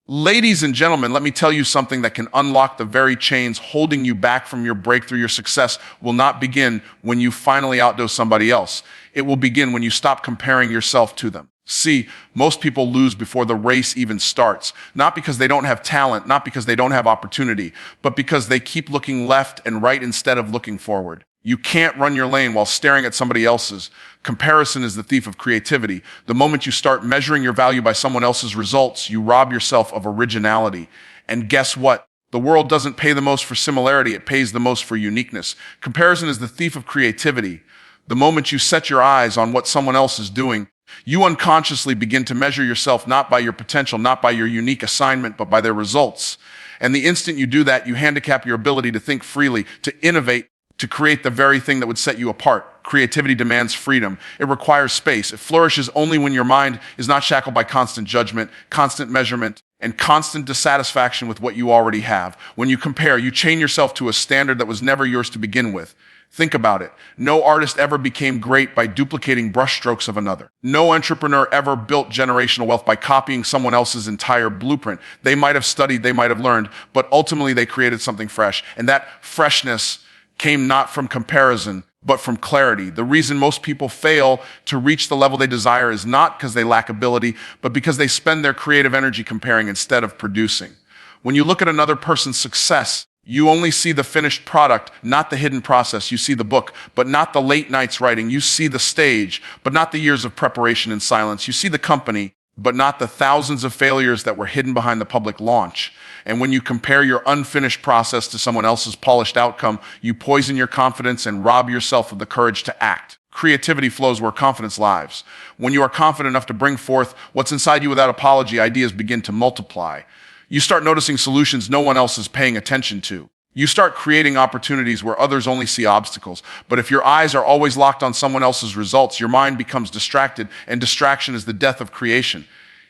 Ladies and gentlemen, let me tell you something that can unlock the very chains holding you back from your breakthrough. Your success will not begin when you finally outdo somebody else. It will begin when you stop comparing yourself to them. See, most people lose before the race even starts, not because they don't have talent, not because they don't have opportunity, but because they keep looking left and right instead of looking forward. You can't run your lane while staring at somebody else's. Comparison is the thief of creativity. The moment you start measuring your value by someone else's results, you rob yourself of originality. And guess what? The world doesn't pay the most for similarity, it pays the most for uniqueness. Comparison is the thief of creativity. The moment you set your eyes on what someone else is doing, you unconsciously begin to measure yourself not by your potential, not by your unique assignment, but by their results. And the instant you do that, you handicap your ability to think freely, to innovate, to create the very thing that would set you apart. Creativity demands freedom. It requires space. It flourishes only when your mind is not shackled by constant judgment, constant measurement, and constant dissatisfaction with what you already have. When you compare, you chain yourself to a standard that was never yours to begin with. Think about it. No artist ever became great by duplicating brushstrokes of another. No entrepreneur ever built generational wealth by copying someone else's entire blueprint. They might have studied, they might have learned, but ultimately they created something fresh. And that freshness came not from comparison, but from clarity. The reason most people fail to reach the level they desire is not because they lack ability, but because they spend their creative energy comparing instead of producing. When you look at another person's success, you only see the finished product, not the hidden process. You see the book, but not the late nights writing. You see the stage, but not the years of preparation and silence. You see the company, but not the thousands of failures that were hidden behind the public launch. And when you compare your unfinished process to someone else's polished outcome, you poison your confidence and rob yourself of the courage to act. Creativity flows where confidence lives. When you are confident enough to bring forth what's inside you without apology, ideas begin to multiply. You start noticing solutions no one else is paying attention to. You start creating opportunities where others only see obstacles. But if your eyes are always locked on someone else's results, your mind becomes distracted, and distraction is the death of creation.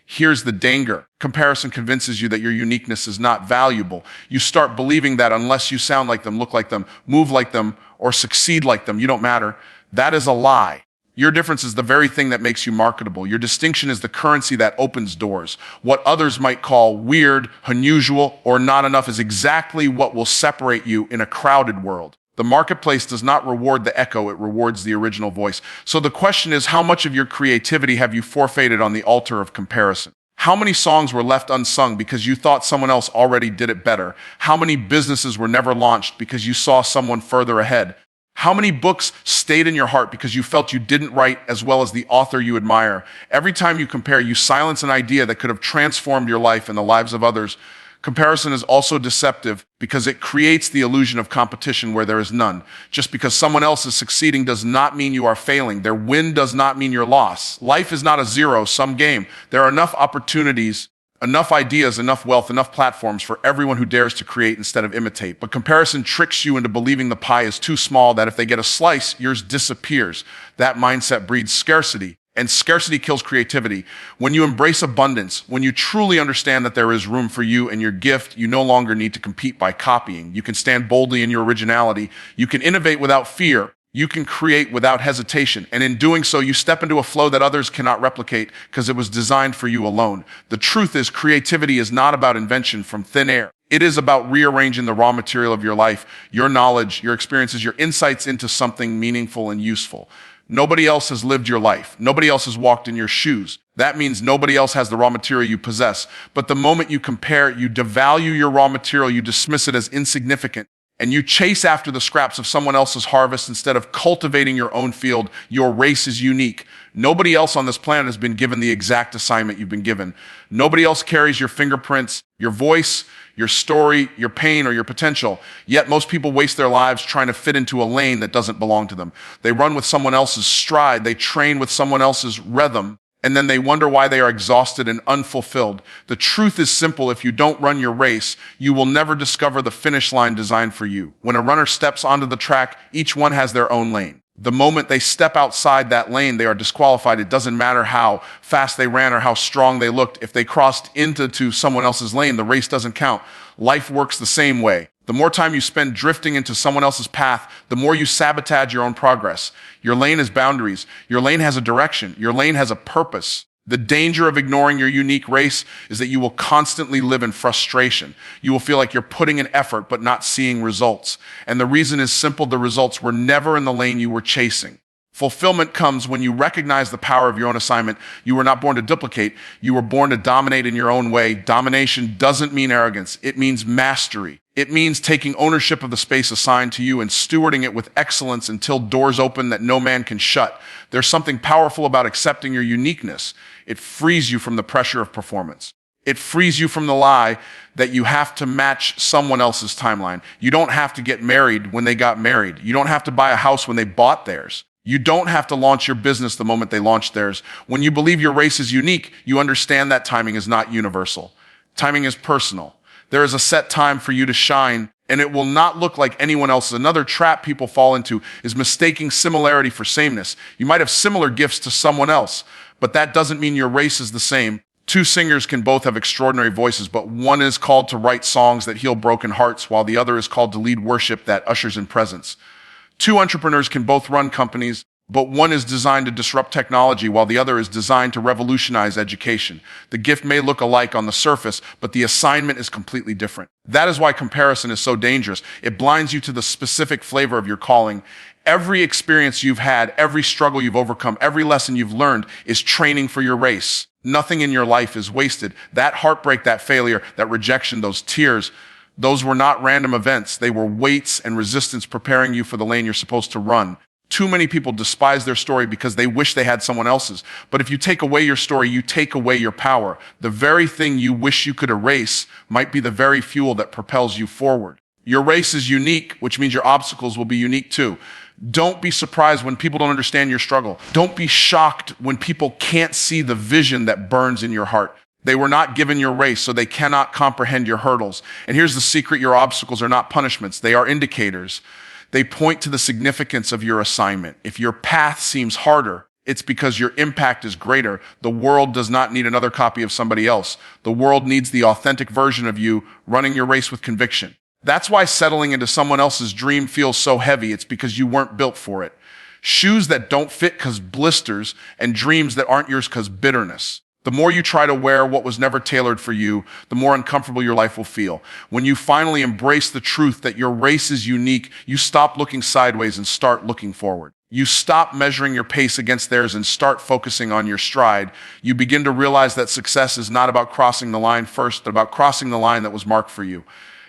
Here's the danger. Comparison convinces you that your uniqueness is not valuable. You start believing that unless you sound like them, look like them, move like them, or succeed like them, you don't matter. That is a lie. Your difference is the very thing that makes you marketable. Your distinction is the currency that opens doors. What others might call weird, unusual, or not enough is exactly what will separate you in a crowded world. The marketplace does not reward the echo, it rewards the original voice. So the question is, how much of your creativity have you forfeited on the altar of comparison? How many songs were left unsung because you thought someone else already did it better? How many businesses were never launched because you saw someone further ahead? How many books stayed in your heart because you felt you didn't write as well as the author you admire? Every time you compare, you silence an idea that could have transformed your life and the lives of others. Comparison is also deceptive because it creates the illusion of competition where there is none. Just because someone else is succeeding does not mean you are failing. Their win does not mean your loss. Life is not a zero-sum game. There are enough opportunities, enough ideas, enough wealth, enough platforms for everyone who dares to create instead of imitate. But comparison tricks you into believing the pie is too small, that if they get a slice, yours disappears. That mindset breeds scarcity. And scarcity kills creativity. When you embrace abundance, when you truly understand that there is room for you and your gift, you no longer need to compete by copying. You can stand boldly in your originality. You can innovate without fear. You can create without hesitation. And in doing so, you step into a flow that others cannot replicate because it was designed for you alone. The truth is, creativity is not about invention from thin air. It is about rearranging the raw material of your life, your knowledge, your experiences, your insights into something meaningful and useful. Nobody else has lived your life. Nobody else has walked in your shoes. That means nobody else has the raw material you possess. But the moment you compare, you devalue your raw material, you dismiss it as insignificant, and you chase after the scraps of someone else's harvest instead of cultivating your own field. Your race is unique. Nobody else on this planet has been given the exact assignment you've been given. Nobody else carries your fingerprints, your voice, your story, your pain, or your potential. Yet most people waste their lives trying to fit into a lane that doesn't belong to them. They run with someone else's stride, they train with someone else's rhythm, and then they wonder why they are exhausted and unfulfilled. The truth is simple. If you don't run your race, you will never discover the finish line designed for you. When a runner steps onto the track, each one has their own lane. The moment they step outside that lane, they are disqualified. It doesn't matter how fast they ran or how strong they looked. If they crossed into someone else's lane, the race doesn't count. Life works the same way. The more time you spend drifting into someone else's path, the more you sabotage your own progress. Your lane has boundaries. Your lane has a direction. Your lane has a purpose. The danger of ignoring your unique race is that you will constantly live in frustration. You will feel like you're putting in effort but not seeing results. And the reason is simple: the results were never in the lane you were chasing. Fulfillment comes when you recognize the power of your own assignment. You were not born to duplicate. You were born to dominate in your own way. Domination doesn't mean arrogance. It means mastery. It means taking ownership of the space assigned to you and stewarding it with excellence until doors open that no man can shut. There's something powerful about accepting your uniqueness. It frees you from the pressure of performance. It frees you from the lie that you have to match someone else's timeline. You don't have to get married when they got married. You don't have to buy a house when they bought theirs. You don't have to launch your business the moment they launch theirs. When you believe your race is unique, you understand that timing is not universal. Timing is personal. There is a set time for you to shine, and it will not look like anyone else's. Another trap people fall into is mistaking similarity for sameness. You might have similar gifts to someone else, but that doesn't mean your race is the same. Two singers can both have extraordinary voices, but one is called to write songs that heal broken hearts, while the other is called to lead worship that ushers in presence. Two entrepreneurs can both run companies, but one is designed to disrupt technology while the other is designed to revolutionize education. The gift may look alike on the surface, but the assignment is completely different. That is why comparison is so dangerous. It blinds you to the specific flavor of your calling. Every experience you've had, every struggle you've overcome, every lesson you've learned is training for your race. Nothing in your life is wasted. That heartbreak, that failure, that rejection, those tears, those were not random events. They were weights and resistance preparing you for the lane you're supposed to run. Too many people despise their story because they wish they had someone else's. But if you take away your story, you take away your power. The very thing you wish you could erase might be the very fuel that propels you forward. Your race is unique, which means your obstacles will be unique too. Don't be surprised when people don't understand your struggle. Don't be shocked when people can't see the vision that burns in your heart. They were not given your race, so they cannot comprehend your hurdles. And here's the secret: your obstacles are not punishments. They are indicators. They point to the significance of your assignment. If your path seems harder, it's because your impact is greater. The world does not need another copy of somebody else. The world needs the authentic version of you running your race with conviction. That's why settling into someone else's dream feels so heavy. It's because you weren't built for it. Shoes that don't fit cause blisters, and dreams that aren't yours cause bitterness. The more you try to wear what was never tailored for you, the more uncomfortable your life will feel. When you finally embrace the truth that your race is unique, you stop looking sideways and start looking forward. You stop measuring your pace against theirs and start focusing on your stride. You begin to realize that success is not about crossing the line first, but about crossing the line that was marked for you.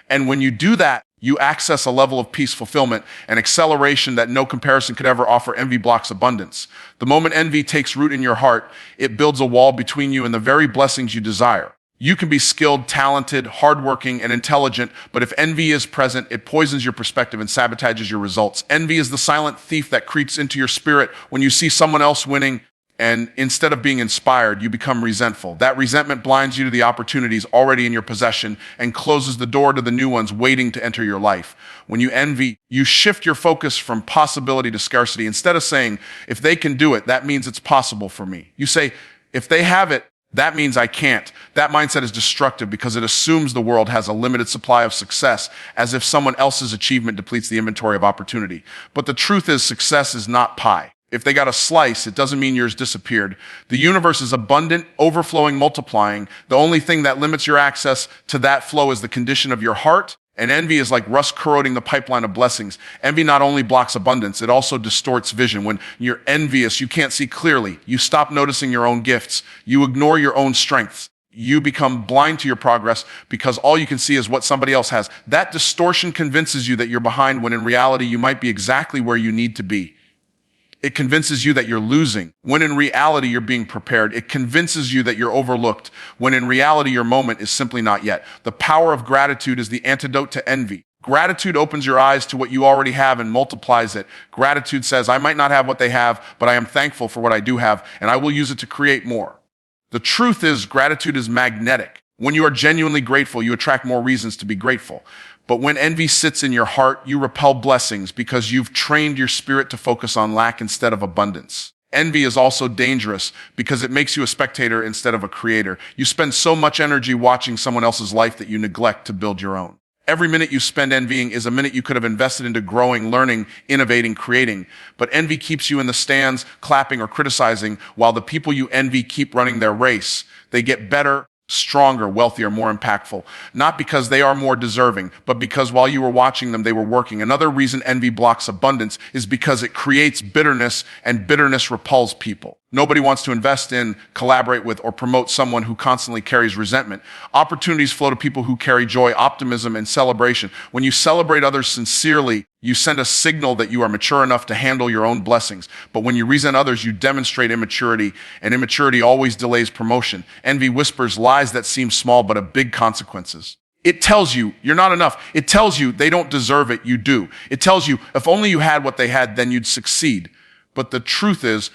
And when you do that, you access a level of peace, fulfillment, and acceleration that no comparison could ever offer. Envy blocks abundance. The moment envy takes root in your heart, it builds a wall between you and the very blessings you desire. You can be skilled, talented, hardworking, and intelligent, but if envy is present, it poisons your perspective and sabotages your results. Envy is the silent thief that creeps into your spirit when you see someone else winning, and instead of being inspired, you become resentful. That resentment blinds you to the opportunities already in your possession and closes the door to the new ones waiting to enter your life. When you envy, you shift your focus from possibility to scarcity. Instead of saying, if they can do it, that means it's possible for me. You say, if they have it, that means I can't. That mindset is destructive because it assumes the world has a limited supply of success, as if someone else's achievement depletes the inventory of opportunity. But the truth is, success is not pie. If they got a slice, it doesn't mean yours disappeared. The universe is abundant, overflowing, multiplying. The only thing that limits your access to that flow is the condition of your heart. And envy is like rust corroding the pipeline of blessings. Envy not only blocks abundance, it also distorts vision. When you're envious, you can't see clearly. You stop noticing your own gifts. You ignore your own strengths. You become blind to your progress because all you can see is what somebody else has. That distortion convinces you that you're behind when in reality you might be exactly where you need to be. It convinces you that you're losing, when in reality you're being prepared. It convinces you that you're overlooked, when in reality your moment is simply not yet. The power of gratitude is the antidote to envy. Gratitude opens your eyes to what you already have and multiplies it. Gratitude says, I might not have what they have, but I am thankful for what I do have, and I will use it to create more. The truth is, gratitude is magnetic. When you are genuinely grateful, you attract more reasons to be grateful. But when envy sits in your heart, you repel blessings because you've trained your spirit to focus on lack instead of abundance. Envy is also dangerous because it makes you a spectator instead of a creator. You spend so much energy watching someone else's life that you neglect to build your own. Every minute you spend envying is a minute you could have invested into growing, learning, innovating, creating. But envy keeps you in the stands, clapping or criticizing, while the people you envy keep running their race. They get better, stronger, wealthier, more impactful. Not because they are more deserving, but because while you were watching them, they were working. Another reason envy blocks abundance is because it creates bitterness, and bitterness repels people. Nobody wants to invest in, collaborate with, or promote someone who constantly carries resentment. Opportunities flow to people who carry joy, optimism, and celebration. When you celebrate others sincerely, you send a signal that you are mature enough to handle your own blessings. But when you resent others, you demonstrate immaturity, and immaturity always delays promotion. Envy whispers lies that seem small but have big consequences. It tells you you're not enough. It tells you they don't deserve it, you do. It tells you if only you had what they had, then you'd succeed. But the truth is,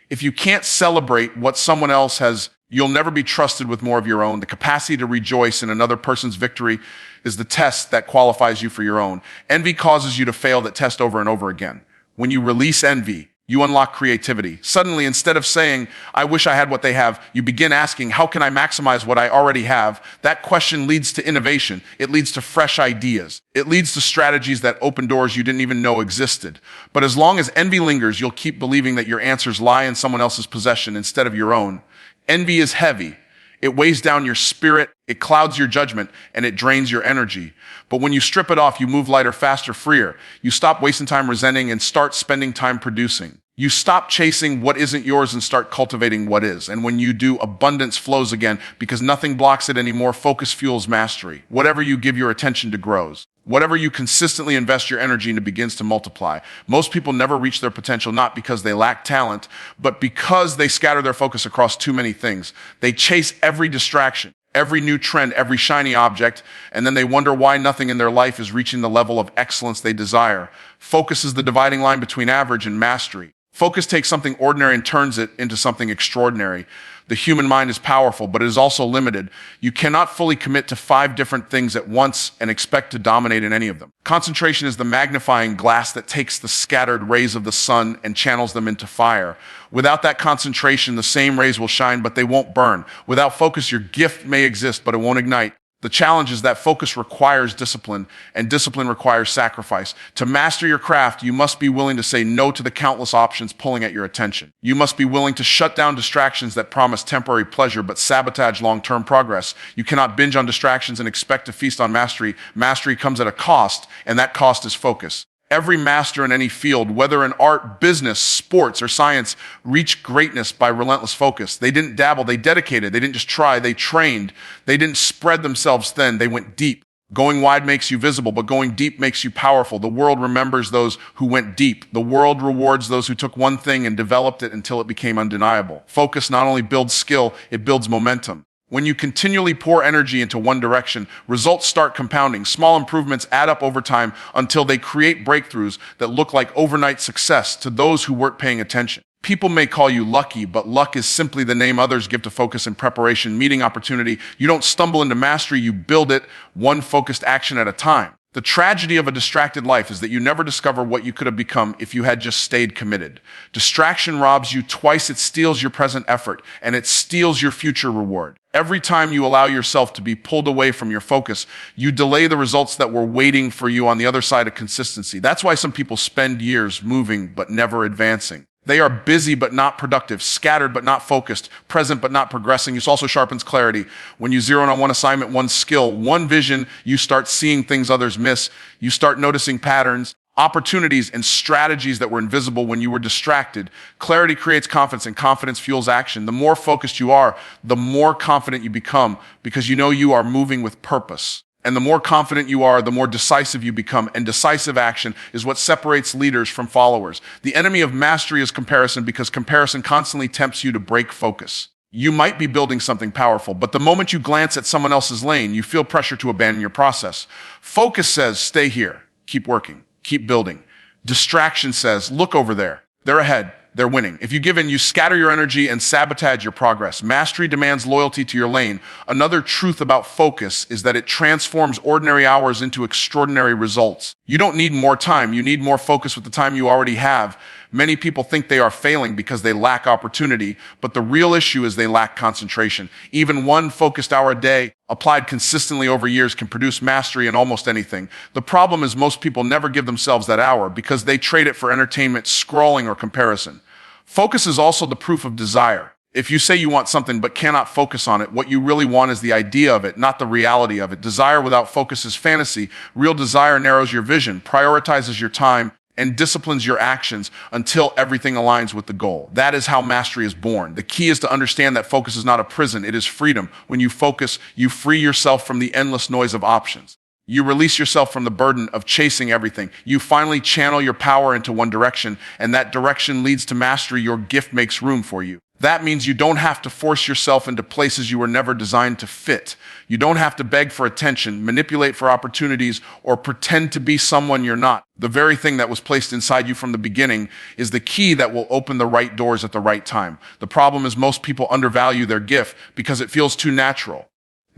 if you can't celebrate what someone else has, you'll never be trusted with more of your own. The capacity to rejoice in another person's victory is the test that qualifies you for your own. Envy causes you to fail that test over and over again. When you release envy, you unlock creativity. Suddenly, instead of saying, I wish I had what they have, you begin asking, how can I maximize what I already have? That question leads to innovation. It leads to fresh ideas. It leads to strategies that open doors you didn't even know existed. But as long as envy lingers, you'll keep believing that your answers lie in someone else's possession instead of your own. Envy is heavy. It weighs down your spirit, it clouds your judgment, and it drains your energy. But when you strip it off, you move lighter, faster, freer. You stop wasting time resenting and start spending time producing. You stop chasing what isn't yours and start cultivating what is. And when you do, abundance flows again because nothing blocks it anymore. Focus fuels mastery. Whatever you give your attention to grows. Whatever you consistently invest your energy into begins to multiply. Most people never reach their potential not because they lack talent, but because they scatter their focus across too many things. They chase every distraction, every new trend, every shiny object, and then they wonder why nothing in their life is reaching the level of excellence they desire. Focus is the dividing line between average and mastery. Focus takes something ordinary and turns it into something extraordinary. The human mind is powerful, but it is also limited. You cannot fully commit to 5 different things at once and expect to dominate in any of them. Concentration is the magnifying glass that takes the scattered rays of the sun and channels them into fire. Without that concentration, the same rays will shine, but they won't burn. Without focus, your gift may exist, but it won't ignite. The challenge is that focus requires discipline, and discipline requires sacrifice. To master your craft, you must be willing to say no to the countless options pulling at your attention. You must be willing to shut down distractions that promise temporary pleasure but sabotage long-term progress. You cannot binge on distractions and expect to feast on mastery. Mastery comes at a cost, and that cost is focus. Every master in any field, whether in art, business, sports, or science, reached greatness by relentless focus. They didn't dabble, they dedicated. They didn't just try, they trained. They didn't spread themselves thin, they went deep. Going wide makes you visible, but going deep makes you powerful. The world remembers those who went deep. The world rewards those who took one thing and developed it until it became undeniable. Focus not only builds skill, it builds momentum. When you continually pour energy into one direction, results start compounding. Small improvements add up over time until they create breakthroughs that look like overnight success to those who weren't paying attention. People may call you lucky, but luck is simply the name others give to focus and preparation, meeting opportunity. You don't stumble into mastery, you build it one focused action at a time. The tragedy of a distracted life is that you never discover what you could have become if you had just stayed committed. Distraction robs you twice. It steals your present effort, and it steals your future reward. Every time you allow yourself to be pulled away from your focus, you delay the results that were waiting for you on the other side of consistency. That's why some people spend years moving but never advancing. They are busy but not productive, scattered but not focused, present but not progressing. This also sharpens clarity. When you zero in on one assignment, one skill, one vision, you start seeing things others miss. You start noticing patterns, opportunities, and strategies that were invisible when you were distracted. Clarity creates confidence, and confidence fuels action. The more focused you are, the more confident you become because you know you are moving with purpose. And the more confident you are, the more decisive you become. And decisive action is what separates leaders from followers. The enemy of mastery is comparison because comparison constantly tempts you to break focus. You might be building something powerful, but the moment you glance at someone else's lane, you feel pressure to abandon your process. Focus says, stay here, keep working, keep building. Distraction says, look over there, they're ahead. They're winning. If you give in, you scatter your energy and sabotage your progress. Mastery demands loyalty to your lane. Another truth about focus is that it transforms ordinary hours into extraordinary results. You don't need more time. You need more focus with the time you already have. Many people think they are failing because they lack opportunity, but the real issue is they lack concentration. Even one focused hour a day, applied consistently over years, can produce mastery in almost anything. The problem is most people never give themselves that hour because they trade it for entertainment, scrolling, or comparison. Focus is also the proof of desire. If you say you want something but cannot focus on it, what you really want is the idea of it, not the reality of it. Desire without focus is fantasy. Real desire narrows your vision, prioritizes your time, and disciplines your actions until everything aligns with the goal. That is how mastery is born. The key is to understand that focus is not a prison, it is freedom. When you focus, you free yourself from the endless noise of options. You release yourself from the burden of chasing everything. You finally channel your power into one direction, and that direction leads to mastery. Your gift makes room for you. That means you don't have to force yourself into places you were never designed to fit. You don't have to beg for attention, manipulate for opportunities, or pretend to be someone you're not. The very thing that was placed inside you from the beginning is the key that will open the right doors at the right time. The problem is most people undervalue their gift because it feels too natural.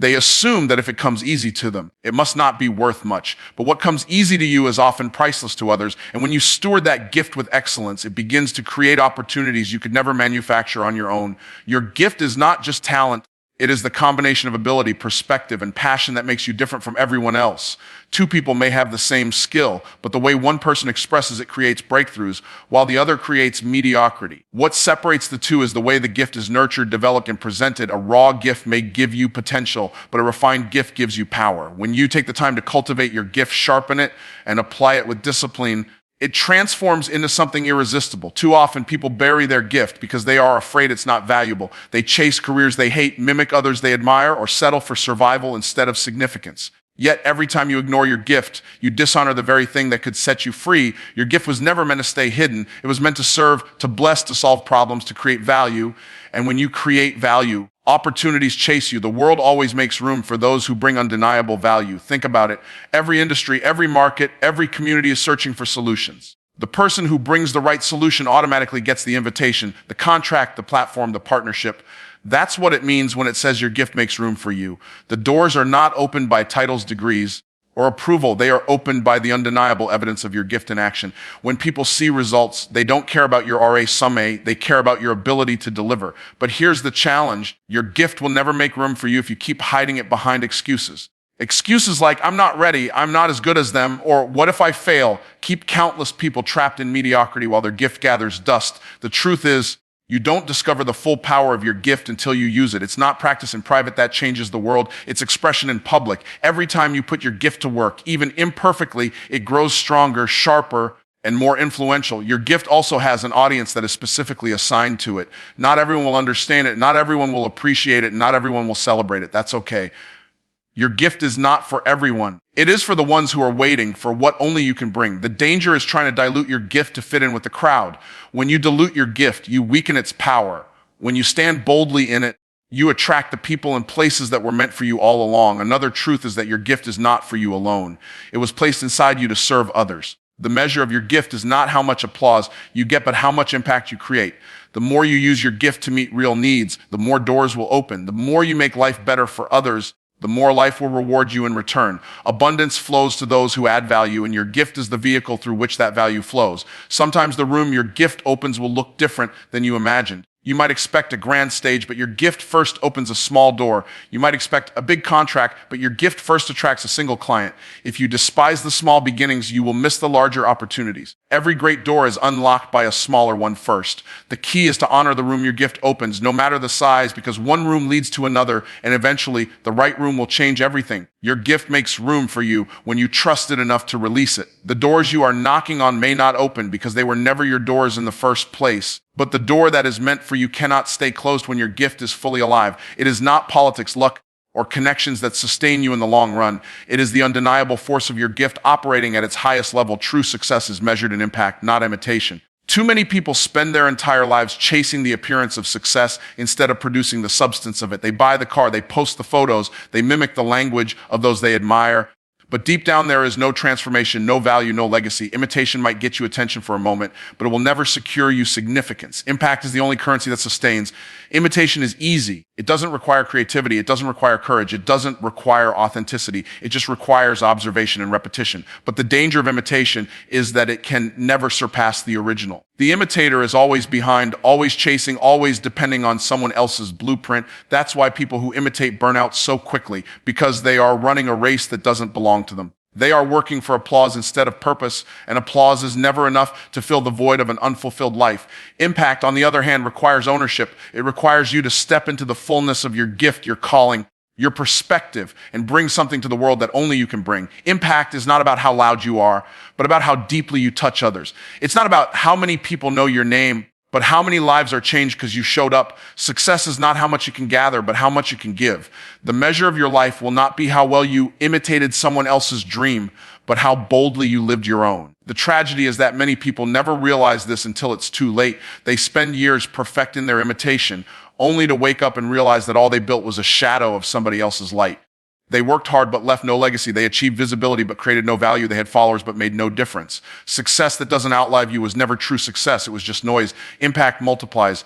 They assume that if it comes easy to them, it must not be worth much. But what comes easy to you is often priceless to others. And when you steward that gift with excellence, it begins to create opportunities you could never manufacture on your own. Your gift is not just talent. It is the combination of ability, perspective, and passion that makes you different from everyone else. Two people may have the same skill, but the way one person expresses it creates breakthroughs, while the other creates mediocrity. What separates the two is the way the gift is nurtured, developed, and presented. A raw gift may give you potential, but a refined gift gives you power. When you take the time to cultivate your gift, sharpen it, and apply it with discipline, it transforms into something irresistible. Too often, people bury their gift because they are afraid it's not valuable. They chase careers they hate, mimic others they admire, or settle for survival instead of significance. Yet, every time you ignore your gift, you dishonor the very thing that could set you free. Your gift was never meant to stay hidden. It was meant to serve, to bless, to solve problems, to create value. And when you create value, opportunities chase you. The world always makes room for those who bring undeniable value. Think about it. Every industry, every market, every community is searching for solutions. The person who brings the right solution automatically gets the invitation, the contract, the platform, the partnership. That's what it means when it says your gift makes room for you. The doors are not opened by titles, degrees, or approval. They are opened by the undeniable evidence of your gift in action. When people see results, they don't care about your RA summe, they care about your ability to deliver. But here's the challenge. Your gift will never make room for you if you keep hiding it behind excuses. Excuses like, I'm not ready, I'm not as good as them, or what if I fail, keep countless people trapped in mediocrity while their gift gathers dust. The truth is, you don't discover the full power of your gift until you use it. It's not practice in private that changes the world. It's expression in public. Every time you put your gift to work, even imperfectly, it grows stronger, sharper, and more influential. Your gift also has an audience that is specifically assigned to it. Not everyone will understand it. Not everyone will appreciate it. Not everyone will celebrate it. That's okay. Your gift is not for everyone. It is for the ones who are waiting for what only you can bring. The danger is trying to dilute your gift to fit in with the crowd. When you dilute your gift, you weaken its power. When you stand boldly in it, you attract the people and places that were meant for you all along. Another truth is that your gift is not for you alone. It was placed inside you to serve others. The measure of your gift is not how much applause you get, but how much impact you create. The more you use your gift to meet real needs, the more doors will open. The more you make life better for others, the more life will reward you in return. Abundance flows to those who add value, and your gift is the vehicle through which that value flows. Sometimes the room your gift opens will look different than you imagined. You might expect a grand stage, but your gift first opens a small door. You might expect a big contract, but your gift first attracts a single client. If you despise the small beginnings, you will miss the larger opportunities. Every great door is unlocked by a smaller one first. The key is to honor the room your gift opens, no matter the size, because one room leads to another, and eventually the right room will change everything. Your gift makes room for you when you trust it enough to release it. The doors you are knocking on may not open because they were never your doors in the first place. But the door that is meant for you cannot stay closed when your gift is fully alive. It is not politics, luck, or connections that sustain you in the long run. It is the undeniable force of your gift operating at its highest level. True success is measured in impact, not imitation. Too many people spend their entire lives chasing the appearance of success instead of producing the substance of it. They buy the car, they post the photos, they mimic the language of those they admire. But deep down, there is no transformation, no value, no legacy. Imitation might get you attention for a moment, but it will never secure you significance. Impact is the only currency that sustains. Imitation is easy. It doesn't require creativity. It doesn't require courage. It doesn't require authenticity. It just requires observation and repetition. But the danger of imitation is that it can never surpass the original. The imitator is always behind, always chasing, always depending on someone else's blueprint. That's why people who imitate burn out so quickly, because they are running a race that doesn't belong to them. They are working for applause instead of purpose, and applause is never enough to fill the void of an unfulfilled life. Impact, on the other hand, requires ownership. It requires you to step into the fullness of your gift, your calling, your perspective, and bring something to the world that only you can bring. Impact is not about how loud you are, but about how deeply you touch others. It's not about how many people know your name, but how many lives are changed because you showed up. Success is not how much you can gather, but how much you can give. The measure of your life will not be how well you imitated someone else's dream, but how boldly you lived your own. The tragedy is that many people never realize this until it's too late. They spend years perfecting their imitation, only to wake up and realize that all they built was a shadow of somebody else's light. They worked hard but left no legacy. They achieved visibility but created no value. They had followers but made no difference. Success that doesn't outlive you was never true success. It was just noise. Impact multiplies.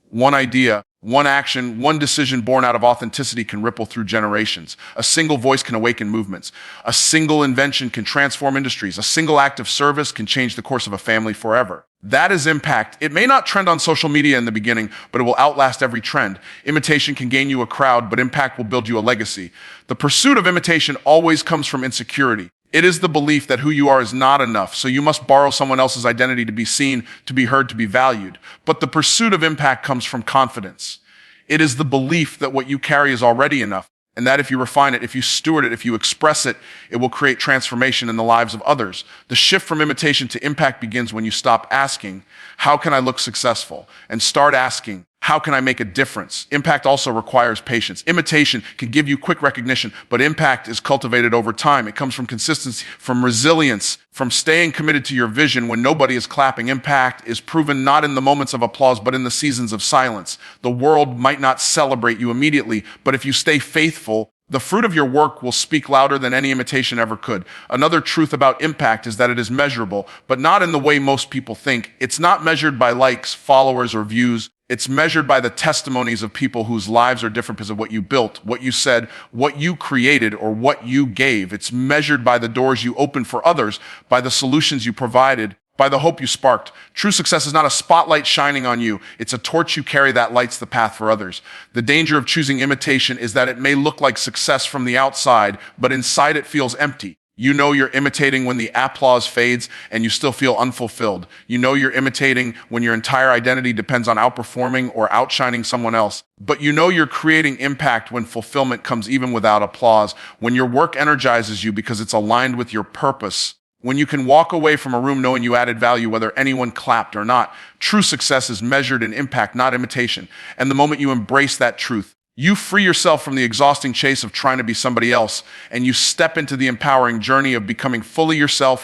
One idea, one action, one decision born out of authenticity can ripple through generations. A single voice can awaken movements. A single invention can transform industries. A single act of service can change the course of a family forever. That is impact. It may not trend on social media in the beginning, but it will outlast every trend. Imitation can gain you a crowd, but impact will build you a legacy. The pursuit of imitation always comes from insecurity. It is the belief that who you are is not enough, so you must borrow someone else's identity to be seen, to be heard, to be valued. But the pursuit of impact comes from confidence. It is the belief that what you carry is already enough, and that if you refine it, if you steward it, if you express it, it will create transformation in the lives of others. The shift from imitation to impact begins when you stop asking, how can I look successful? And start asking, how can I make a difference? Impact also requires patience. Imitation can give you quick recognition, but impact is cultivated over time. It comes from consistency, from resilience, from staying committed to your vision when nobody is clapping. Impact is proven not in the moments of applause, but in the seasons of silence. The world might not celebrate you immediately, but if you stay faithful, the fruit of your work will speak louder than any imitation ever could. Another truth about impact is that it is measurable, but not in the way most people think. It's not measured by likes, followers, or views. It's measured by the testimonies of people whose lives are different because of what you built, what you said, what you created, or what you gave. It's measured by the doors you opened for others, by the solutions you provided, by the hope you sparked. True success is not a spotlight shining on you. It's a torch you carry that lights the path for others. The danger of choosing imitation is that it may look like success from the outside, but inside it feels empty. You know you're imitating when the applause fades and you still feel unfulfilled. You know you're imitating when your entire identity depends on outperforming or outshining someone else. But you know you're creating impact when fulfillment comes even without applause, when your work energizes you because it's aligned with your purpose, when you can walk away from a room knowing you added value whether anyone clapped or not. True success is measured in impact, not imitation. And the moment you embrace that truth, you free yourself from the exhausting chase of trying to be somebody else, and you step into the empowering journey of becoming fully yourself,